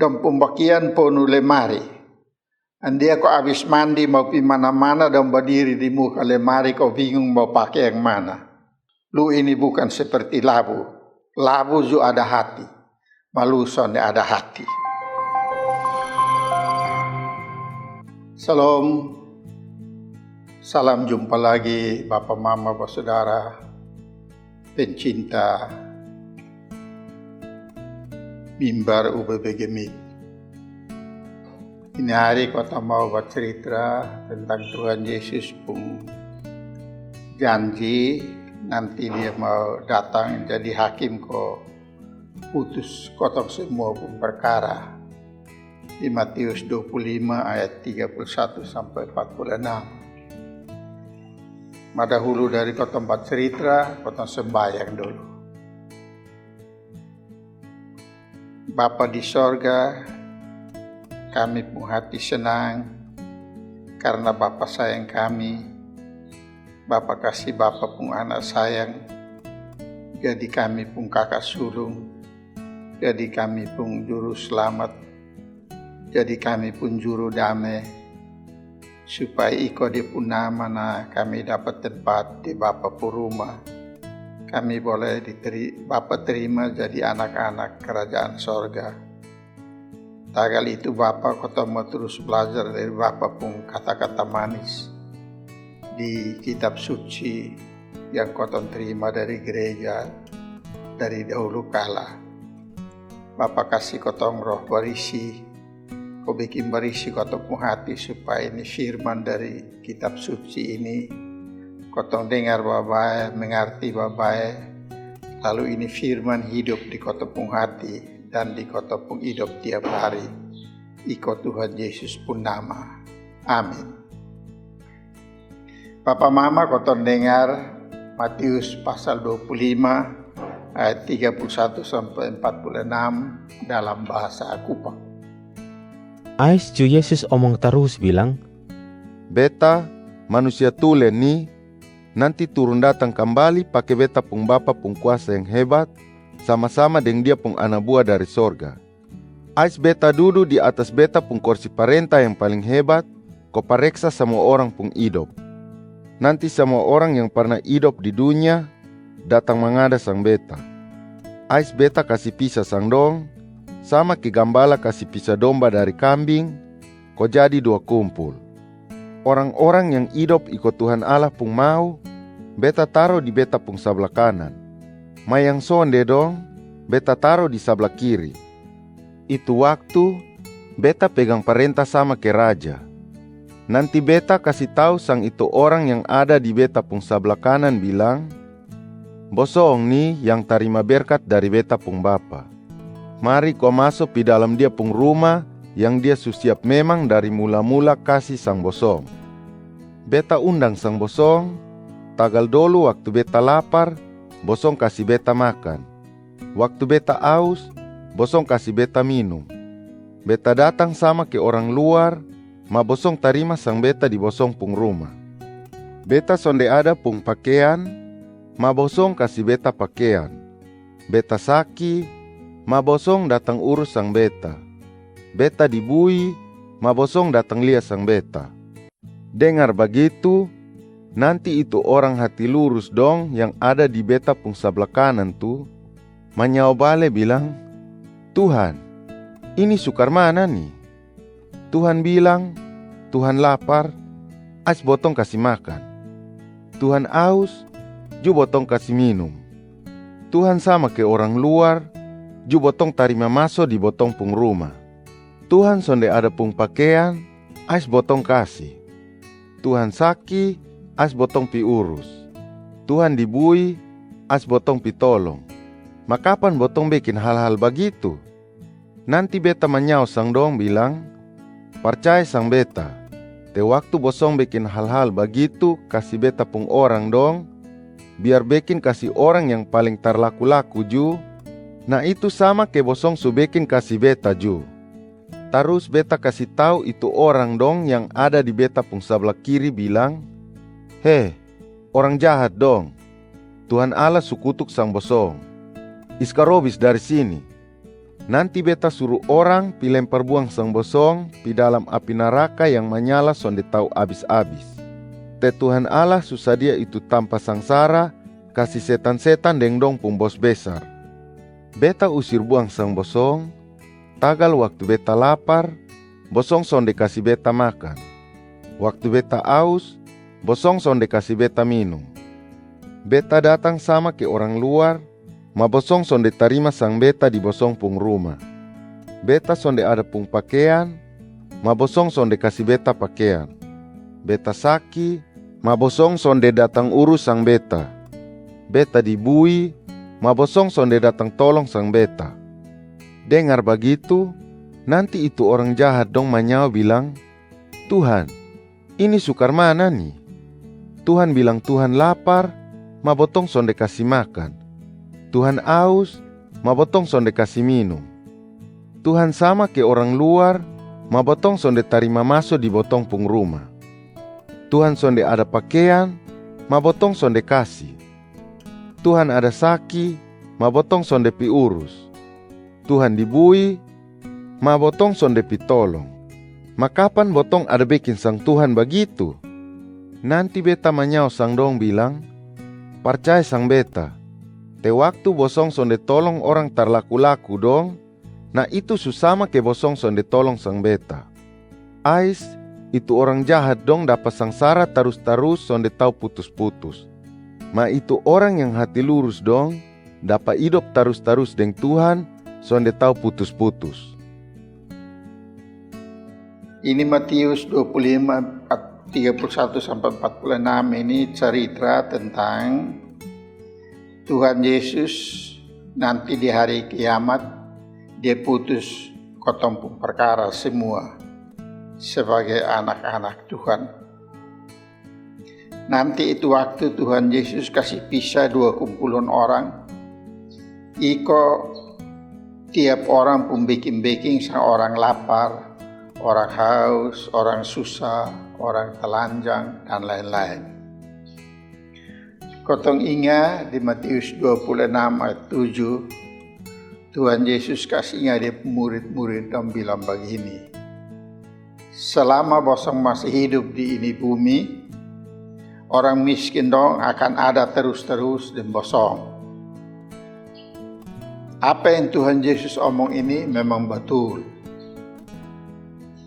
dan pembagian ponu lemari. Andia kau habis mandi mau pi mana-mana dan berdiri di muka lemari kau bingung mau pakai yang mana. Lu ini bukan seperti labu. Labu ju ada hati. Malu sonde ada hati. Salam jumpa lagi Bapak Mama, Bapak Saudara, pencinta mimbar UBBG Meet. Ini hari kota mau bercerita tentang Tuhan Yesus pun janji nanti dia mau datang jadi hakim kok putus kotong semua pun perkara. Di Matius 25 ayat 31 sampai 46. Madahulu dari kotong bercerita, kotong sembahyang dulu. Bapa di sorga, kami pun hati senang karena Bapa sayang kami. Bapa kasih Bapa pun anak sayang, jadi kami pun kakak sulung, jadi kami pun juru selamat, jadi kami pun juru damai, supaya iko dia pun nama kami dapat tempat di Bapa pun rumah. Kami boleh Bapa terima jadi anak-anak kerajaan sorga. Tagal itu Bapa kota mau terus belajar dari Bapa pun kata-kata manis di kitab suci yang kota terima dari gereja dari dahulu kala. Bapa kasih kotong roh berisi, kau bikin berisi kotong hati supaya ini firman dari kitab suci ini kotong dengar babai, mengerti babai, lalu ini firman hidup di kotong hati dan di kotong hidup tiap hari. Iko Tuhan Yesus pun nama. Amin. Papa Mama kotong dengar Matius pasal 25 ayat 31 sampai 46 dalam bahasa Kupang. Ais Ju Yesus omong terus bilang, Beta manusia tule nih nanti turun datang kembali pakai beta pung Bapa pung kuasa yang hebat sama-sama dengan dia pung anak buah dari sorga. Ais beta duduk di atas beta pung kursi parenta yang paling hebat, ko pareksa semua orang pung hidup. Nanti semua orang yang pernah hidup di dunia datang mengada sang beta. Ais beta kasih pisah sang dong, sama ke gambala kasih pisah domba dari kambing, ko jadi dua kumpul. Orang-orang yang hidup ikut Tuhan Allah pung mau, beta taruh di beta pung sebelah kanan. Mayang sonde dong, beta taruh di sebelah kiri. Itu waktu, beta pegang perintah sama ke raja. Nanti beta kasih tahu sang itu orang yang ada di beta pung sebelah kanan bilang, Bosong nih yang terima berkat dari beta pung Bapa. Mari kau masuk di dalam dia pung rumah yang dia susiap memang dari mula-mula kasih sang bosong. Beta undang sang bosong, tagal dulu waktu beta lapar, bosong kasih beta makan. Waktu beta aus, bosong kasih beta minum. Beta datang sama ke orang luar, ma bosong tarima sang beta di bosong pung rumah. Beta sonde ada pung pakaian, ma bosong kasih beta pakaian. Beta saki, ma bosong datang urus sang beta. Beta dibui, ma bosong datang lihat sang beta. Dengar begitu, nanti itu orang hati lurus dong yang ada di beta pung sebelah kanan tuh, manyau bale bilang, Tuhan, ini sukar mana nih? Tuhan bilang, Tuhan lapar, ais botong kasih makan. Tuhan aus, ju botong kasih minum. Tuhan sama ke orang luar, ju botong tarima masuk di botong pung rumah. Tuhan sonde ada pung pakaian, ais botong kasih. Tuhan saki, ais botong pi urus. Tuhan dibui, ais botong pi tolong. Makapan botong bikin hal-hal begitu? Nanti beta menyau sang dong bilang, percaya sang beta, te waktu bosong bikin hal-hal begitu kasih beta pung orang dong, biar bikin kasih orang yang paling terlaku-laku ju, nah itu sama ke bosong su bikin kasih beta ju. Terus beta kasih tahu itu orang dong yang ada di beta pung sebelah kiri bilang, Heh, orang jahat dong, Tuhan Allah su kutuk sang bosong. Iskarobis dari sini. nanti beta suruh orang pi lempar buang sang bosong pi dalam api neraka yang menyala sonde tau abis-abis. Te Tuhan Allah susadia itu tanpa sangsara, kasih setan-setan deng dong pung bos besar. Beta usir buang sang bosong, tagal waktu beta lapar, bosong sonde kasih beta makan. Waktu beta aus, bosong sonde kasih beta minum. Beta datang sama ke orang luar, ma bosong sonde tarima sang beta di bosong pung rumah. Beta sonde ada pung pakaian, ma bosong sonde kasih beta pakaian. Beta saki, ma bosong sonde datang urus sang beta. Beta dibui, ma bosong sonde datang tolong sang beta. Dengar begitu, nanti itu orang jahat dong manyawa bilang, Tuhan, ini sukar mana nih? Tuhan bilang Tuhan lapar, ma botong sonde kasih makan. Tuhan aus, ma botong sonde kasih minum. Tuhan sama ke orang luar, ma botong sonde tarima masuk di botong pung rumah. Tuhan sonde ada pakaian, ma botong sonde kasih. Tuhan ada saki, ma botong sonde pi urus. Tuhan dibui, ma botong sonde pi tolong. Ma kapan botong ada bikin sang Tuhan begitu? Nanti beta manyao sang dong bilang, percaya sang beta, te waktu bosong sonde tolong orang tarlaku-laku dong, nah itu susama ke bosong sonde tolong sang beta. Ais, itu orang jahat dong dapat sangsara terus-terus sonde tau putus-putus. Ma itu orang yang hati lurus dong, dapat hidup terus-terus deng Tuhan, sonde tau putus-putus. Ini Matius 25, 31-46 ini cerita tentang Tuhan Yesus nanti di hari kiamat dia putus kotompung perkara semua sebagai anak-anak Tuhan. Nanti itu waktu Tuhan Yesus kasih pisah dua kumpulan orang. Iko tiap orang pun bikin-bikin sang orang lapar, orang haus, orang susah, orang telanjang, dan lain-lain. Kotong ingat di Matius 26 ayat 7, Tuhan Yesus kasih ingat dia murid-murid dan bilang begini, selama bosong masih hidup di ini bumi, orang miskin dong akan ada terus-terus dan bosong. Apa yang Tuhan Yesus omong ini memang betul.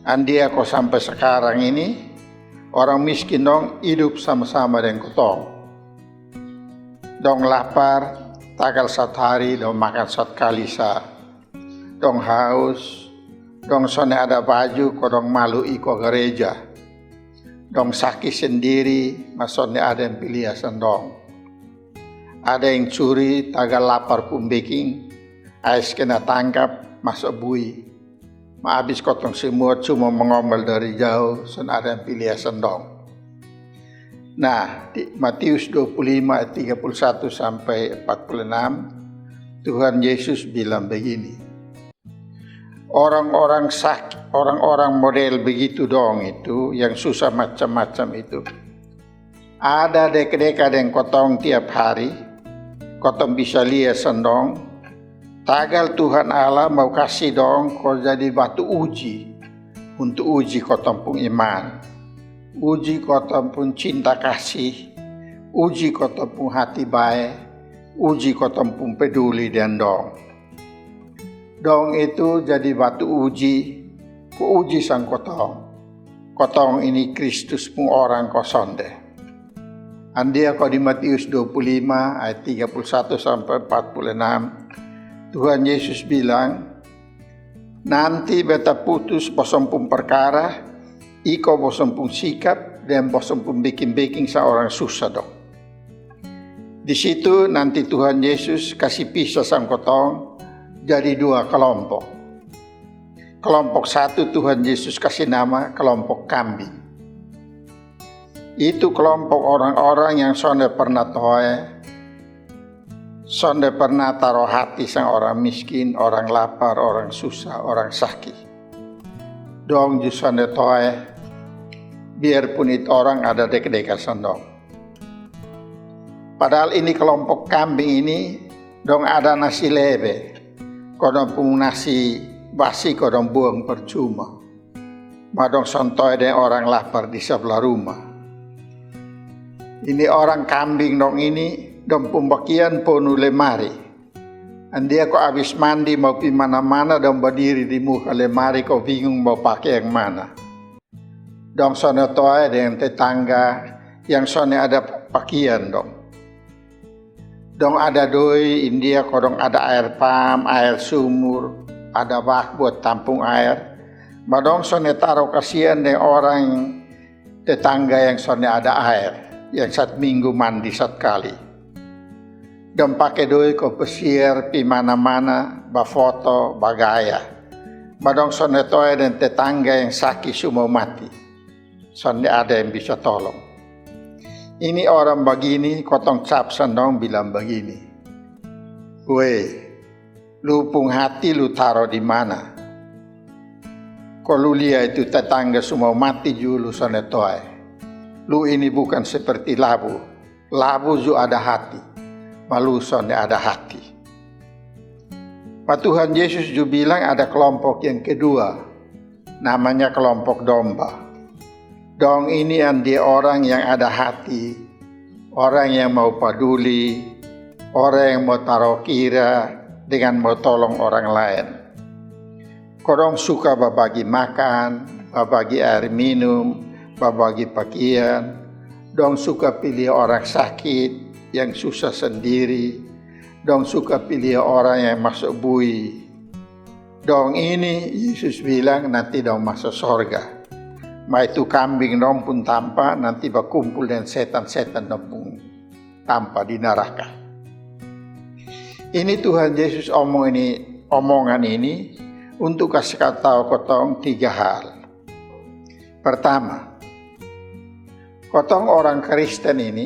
Andia kok sampai sekarang ini, orang miskin dong hidup sama-sama dengan kotong. Dong lapar, tagal satu hari dong makan satu kali sa. Dong haus, dong sone ada baju kok dong malu iko gereja. Dong sakit sendiri, masone ada yang pilihan dong. Ada yang curi, tagal lapar pun bikin, ais kena tangkap, masuk bui. Habis kotong semua cuma mengomel dari jauh, sen ada yang pilihan dong. Nah, di Matius 25 ayat 31 sampai 46, Tuhan Yesus bilang begini. Orang-orang sakit, orang-orang model begitu dong itu, yang susah macam-macam itu. Ada dek-dek ada yang kotong tiap hari, kotong bisa lihat sendong. Tagal Tuhan Allah mau kasih dong kau jadi batu uji untuk uji kau pun iman, uji kau pun cinta kasih, uji kau pun hati baik, uji kau pun peduli dan dong. Dong itu jadi batu uji, ku uji sang kotong. Kotong ini Kristus pun orang kau sonde. Andia kau di Matius 25 ayat 31 sampai 46. Tuhan Yesus bilang, nanti beta putus bosong pun perkara, iko bosong pun sikap, dan bosong pun bikin-bikin seorang susah dong. Di situ nanti Tuhan Yesus kasih pisah sang kotong jadi dua kelompok. Kelompok satu Tuhan Yesus kasih nama kelompok kambing. Itu kelompok orang-orang yang sonde pernah tohe, sonde pernah taruh hati sang orang miskin, orang lapar, orang susah, orang sakit. Dong ju sonde tohe, biarpun itu orang ada dek-dekan sendong. Padahal ini kelompok kambing ini, dong ada nasi lebe, Kodong pung nasi basi kodong buang percuma. Madong sontoi dengan orang lapar di sebelah rumah. Ini orang kambing dong ini, dong pembagian ponu lemari. Dia kok habis mandi mau pergi mana-mana dong berdiri di muka lemari kok bingung mau pakai yang mana. Dong sono toa dengan tetangga yang sono ada pakaian dong. Dong ada doi India kodong ada air pam, air sumur, ada bak buat tampung air. Madong sono taruh kasihan dengan orang tetangga yang sono ada air, yang 1 minggu mandi 1 kali. Dong pakai doi ko pesir pi mana-mana, bafoto, bagaya. Madong sono toa dan tetangga yang sakit semua mati. Sono ada yang bisa tolong. Ini orang begini, kotong cap sendong bilang begini. Weh, lu pung hati lu taruh di mana? Kalau lihat itu tetangga semua mati julu sono toa. Lu ini bukan seperti labu. Labu juga ada hati. Malu sono ada hati. Pak Tuhan Yesus juga bilang ada kelompok yang kedua. Namanya kelompok domba. Dong ini dia orang yang ada hati, orang yang mau peduli, orang yang mau taruh kira dengan mau tolong orang lain. Kodong suka berbagi makan, berbagi air minum, berbagi pakaian. Dong suka pilih orang sakit yang susah sendiri. Dong suka pilih orang yang masuk bui. Dong ini Yesus bilang nanti dong masuk surga. Ma itu kambing dong pun tanpa nanti berkumpul dengan setan-setan dong pun tanpa di neraka. Ini Tuhan Yesus omongan ini untuk kasih tahu kotong 3 hal. Pertama, kotong orang Kristen ini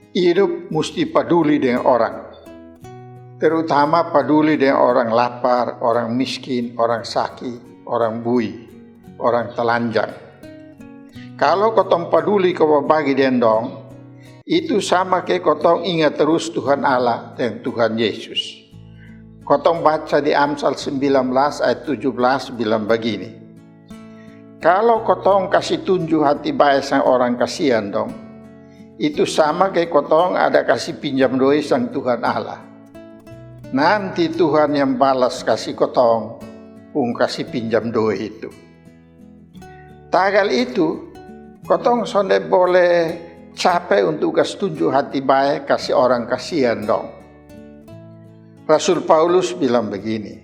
hidup mesti peduli dengan orang. Terutama peduli dengan orang lapar, orang miskin, orang sakit, orang bui, orang telanjang. Kalau kotong peduli kau bagi dendong, itu sama kayak kotong ingat terus Tuhan Allah dan Tuhan Yesus. Kotong baca di Amsal 19 ayat 17 bilang begini. Kalau kotong kasih tunjuk hati baik sang orang kasihan dong, itu sama kayak kotong ada kasih pinjam doi sang Tuhan Allah. Nanti Tuhan yang balas kasih kotong, pun kasih pinjam doi itu. Tagal itu, kotong sonde boleh capek untuk kasih tunjuk hati baik kasih orang kasihan dong. Rasul Paulus bilang begini,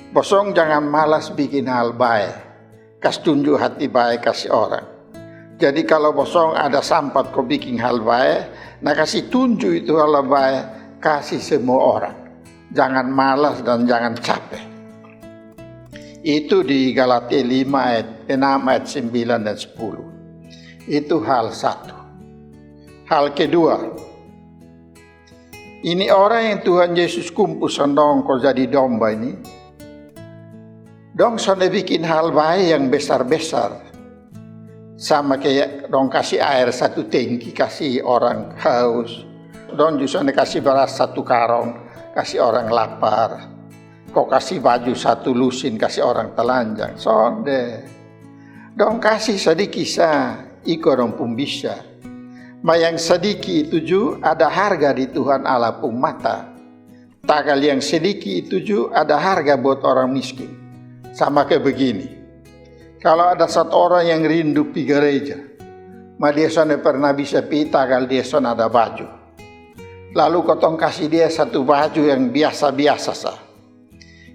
bosong jangan malas bikin hal baik, kasih tunjuk hati baik kasih orang. Jadi kalau bosong ada sampat kau bikin hal baik, nah kasih tunjuk itu hal baik, kasih semua orang. Jangan malas dan jangan capek. Itu di Galatia 5 ayat 6 ayat 9 dan 10. Itu hal satu. Hal kedua, ini orang yang Tuhan Yesus kumpul sendong kau jadi domba ini, dong sudah bikin hal baik yang besar-besar. Sama kayak dong kasih air 1 tangki, kasih orang haus. Dong juga kasih beras 1 karung, kasih orang lapar. Kau kasih baju 1 lusin, kasih orang telanjang. Sonde. Dong kasih sedikit iko dong pun bisa. Ma yang sedikit itu juga ada harga di Tuhan Allah pun mata. Tagal yang sedikit itu juga ada harga buat orang miskin. Sama kayak begini. Kalau ada 1 orang yang rindu pergi gereja, ma dia sana pernah bisa pergi tagal dia sana ada baju. Lalu kotong kasih dia 1 baju yang biasa-biasa sah.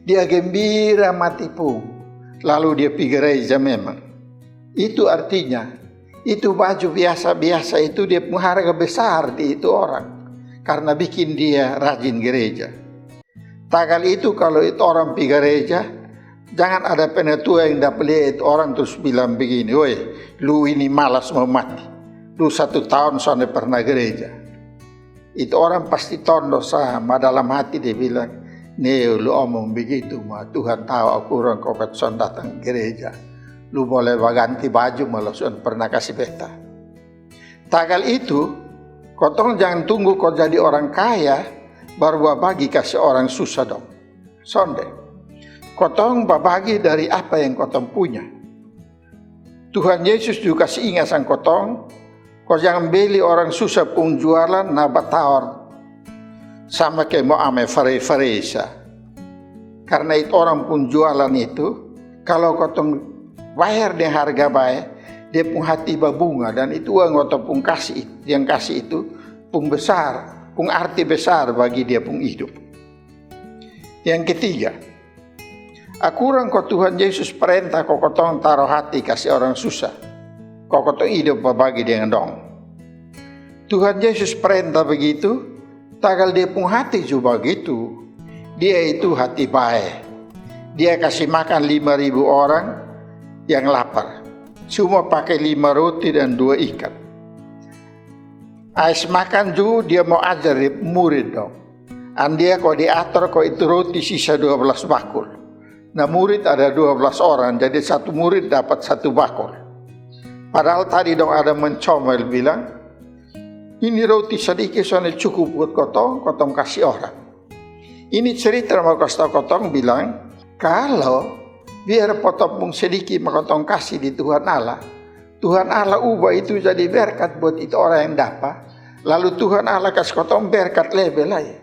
Dia gembira mati pun. Lalu dia pergi gereja memang. Itu artinya, itu baju biasa-biasa itu dia punya harga besar di itu orang. Karena bikin dia rajin gereja. Tagal itu kalau itu orang pergi gereja, jangan ada penetua yang dapat lihat orang terus bilang begini, woi, lu ini malas mau mati. Lu 1 tahun soalnya pernah gereja. Itu orang pasti tondo sama dalam hati dia bilang, nih lu omong begitu mah Tuhan tahu aku orang kau son datang gereja. Lu boleh ganti baju malah son pernah kasih beta. Tagal itu, kotong jangan tunggu kau jadi orang kaya baru bagi kasih orang susah dong. Sonde, kotong babagi dari apa yang kotong punya. Tuhan Yesus juga kasih ingat sang kotong, kau jangan beli orang susah pun jualan na batawar sama kayak mau ame fare-faresa. Karena itu orang pun jualan itu, kalau kotong bayar dengan harga baik, dia pun hati babunga, dan itu uang kotong pun kasih, yang kasih itu pun besar, pun arti besar bagi dia pun hidup. Yang ketiga, akuran kau Tuhan Yesus perintah kau kotong taruh hati kasih orang susah, kau kotong hidup berbagi dengan dong. Tuhan Yesus perintah begitu, tagal dia pun hati juga begitu. Dia itu hati baik. Dia kasih makan 5.000 orang yang lapar, cuma pakai 5 roti dan 2 ikan. Ais makan juga dia mau ajar murid dong. Dia kau diatur kau itu roti sisa 12 bakul. Nah murid ada 12 orang, jadi satu murid dapat 1 bakul. Padahal tadi dong ada mencomel bilang, ini roti sedikit soalnya cukup buat kotong kasih orang. Ini cerita mau kasih tahu kotong bilang, kalau biar potong sedikit kotong kasih di Tuhan Allah ubah itu jadi berkat buat itu orang yang dapat. Lalu Tuhan Allah kasih kotong berkat lebih lagi.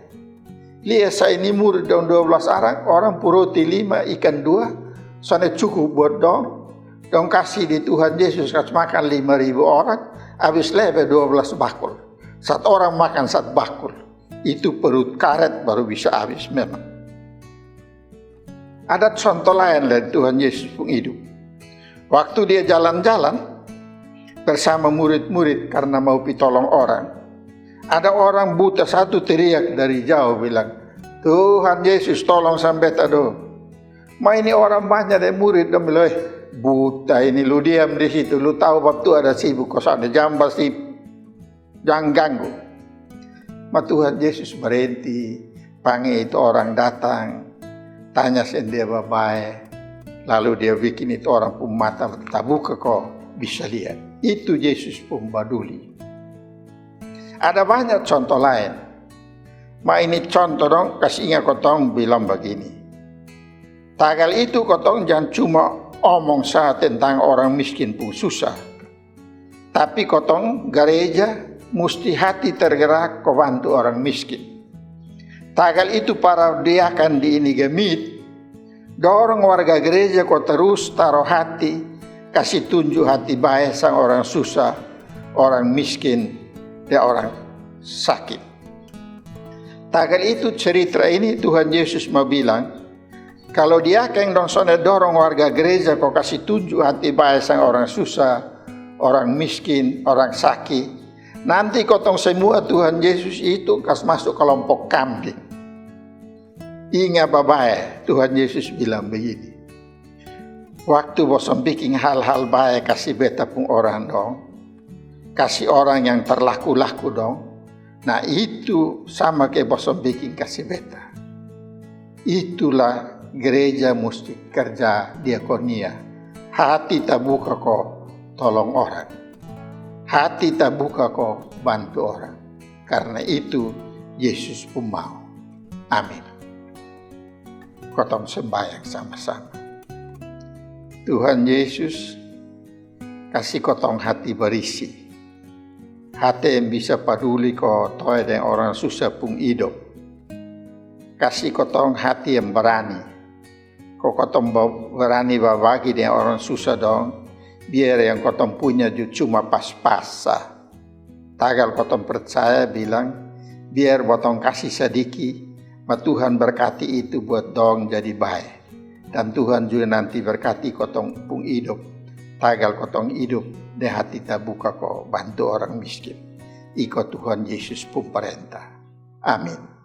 Lihat saya ini murid dong 12 orang pun roti 5, ikan 2, soalnya cukup buat dong kasih di Tuhan Yesus kasih makan 5.000 orang, habis lebih 12 bakul. 1 orang makan 1 bakul, itu perut karet baru bisa habis memang. Ada contoh lain dari Tuhan Yesus pun hidup. Waktu dia jalan-jalan bersama murid-murid karena mau pitolong orang, ada orang buta satu teriak dari jauh bilang, Tuhan Yesus tolong sampai tado. Ini orang banyak dari murid dan bilang, buta ini lu diam di situ, lu tahu waktu ada sibuk kosan ada jam pasti jangan ganggu. Tuhan Yesus berhenti, panggil itu orang datang, tanya dia baik, lalu dia bikin itu orang pun mata terbuka kok bisa lihat. Itu Yesus pun baduli. Ada banyak contoh lain. Ini contoh dong, kasih ingat kotong bilang begini. Tagal itu kotong jangan cuma omong saat tentang orang miskin pun susah. Tapi kotong gereja mesti hati tergerak kau bantu orang miskin. Tagal itu para diakan di ini gemit, dorong warga gereja kau terus taruh hati, kasih tunjuk hati baik sang orang susah, orang miskin, dan orang sakit. Tagal itu cerita ini Tuhan Yesus mau bilang, kalau dia keng dong sone dorong warga gereja kau kasih tunjuk hati baik sang orang susah, orang miskin, orang sakit, nanti kotong semua Tuhan Yesus itu kas masuk kelompok kambing. Ingat baik, Tuhan Yesus bilang begini, waktu bosan bikin hal-hal baik kasih beta pun orang dong, kasih orang yang terlaku-laku dong. Nah itu sama kayak bosan bikin kasih beta. Itulah gereja mesti kerja diakonia. Hati tak buka kok tolong orang. Hati tak buka kok bantu orang. Karena itu Yesus pun mau. Amin. Kotong sembahyang sama-sama. Tuhan Yesus kasih kotong hati berisi. Hati yang bisa peduli kau toy dengan orang susah pun hidup. Kasih kotong hati yang berani. Kau kotong berani berbagi dengan orang susah dong. Biar yang kotong punya cuma pas-pasah. Tagal kotong percaya bilang, biar kotong kasih sedikit, Tuhan berkati itu buat dong jadi baik. Dan Tuhan juga nanti berkati kotong pun hidup. Tagal kotong hidup, di hati terbuka kok bantu orang miskin. Ikut Tuhan Yesus pun perintah. Amin.